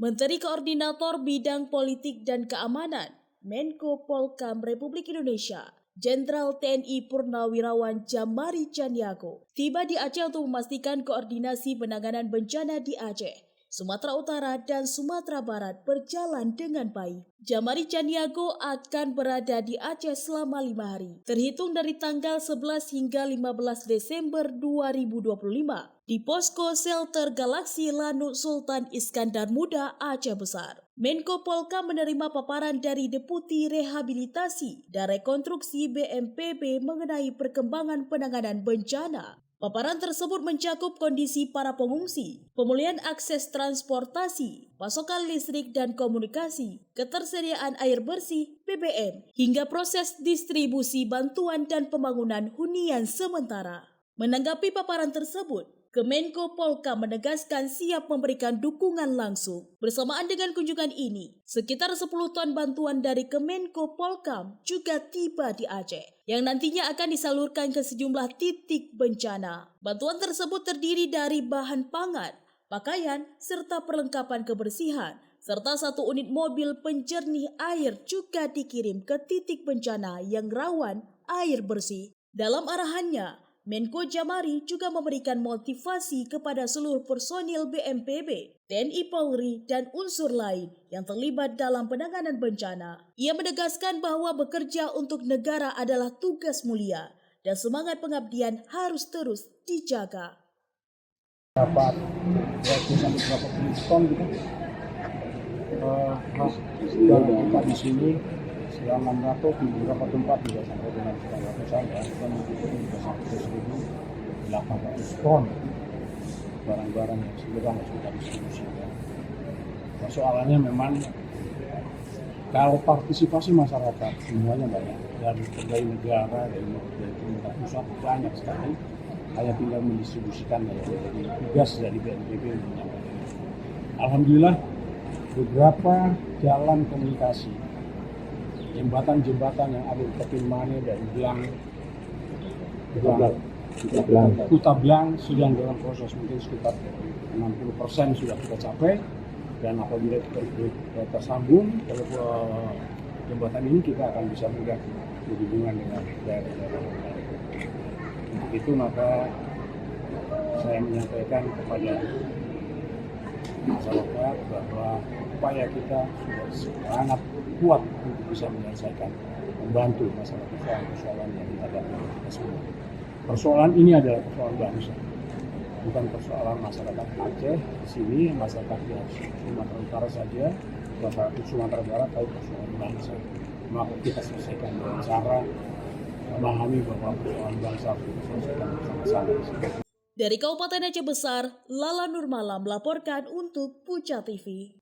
Menteri Koordinator Bidang Politik dan Keamanan, Menko Polhukam Republik Indonesia, Jenderal TNI Purnawirawan Djamari Caniago, tiba di Aceh untuk memastikan koordinasi penanganan bencana di Aceh, Sumatera Utara, dan Sumatera Barat berjalan dengan baik. Djamari Caniago akan berada di Aceh selama 5 hari, terhitung dari tanggal 11 hingga 15 Desember 2025 di Posko Shelter Galaksi Lanut Sultan Iskandar Muda, Aceh Besar. Menko Polhukam menerima paparan dari Deputi Rehabilitasi dan Rekonstruksi BNPB mengenai perkembangan penanganan bencana. Paparan tersebut mencakup kondisi para pengungsi, pemulihan akses transportasi, pasokan listrik dan komunikasi, ketersediaan air bersih, BBM, hingga proses distribusi bantuan dan pembangunan hunian sementara. Menanggapi paparan tersebut, Kemenko Polhukam menegaskan siap memberikan dukungan langsung. Bersamaan dengan kunjungan ini, sekitar 10 ton bantuan dari Kemenko Polhukam juga tiba di Aceh, yang nantinya akan disalurkan ke sejumlah titik bencana. Bantuan tersebut terdiri dari bahan pangan, pakaian, serta perlengkapan kebersihan, serta 1 unit mobil penjernih air juga dikirim ke titik bencana yang rawan air bersih. Dalam arahannya, Menko Djamari juga memberikan motivasi kepada seluruh personil BNPB, TNI Polri, dan unsur lain yang terlibat dalam penanganan bencana. Ia menegaskan bahwa bekerja untuk negara adalah tugas mulia dan semangat pengabdian harus terus dijaga. Dapat sampai berapa puluh ton gitu. Kita di sini selama 600 di beberapa tempat juga sampai dengan 900-an ya, kita mengikuti juga sampai 1.800 ton barang-barang yang segera harus kita distribusikan. Persoalannya memang kalau partisipasi masyarakat semuanya banyak, dari pegawai negara, dari pemerintah pusat banyak sekali, hanya tinggal mendistribusikan ya, jadi tugas dari BNPB menyampaikan. Alhamdulillah beberapa jalan komunikasi, jembatan-jembatan yang ada di Kepilmane dan Kuta Blang sedang dalam proses, mungkin sekitar 60% sudah kita capai, dan apabila kita tersambung ke jembatan ini kita akan bisa mudah berhubungan dengan daerah-daerah lain. Untuk itu maka saya menyampaikan kepada masyarakat bahwa upaya kita sudah sangat kuat untuk bisa menyelesaikan, membantu masalah persoalan yang dihadapi kita semua. Persoalan ini adalah persoalan bangsa, bukan persoalan masyarakat Aceh di sini, masyarakat di Sumatera Utara saja, masyarakat Sumatera Barat, tapi persoalan bangsa. Maka kita selesaikan dengan cara memahami bahwa persoalan bangsa harus kita selesaikan bersama-sama. Dari Kabupaten Aceh Besar, Lala Nurmala melaporkan untuk Puca TV.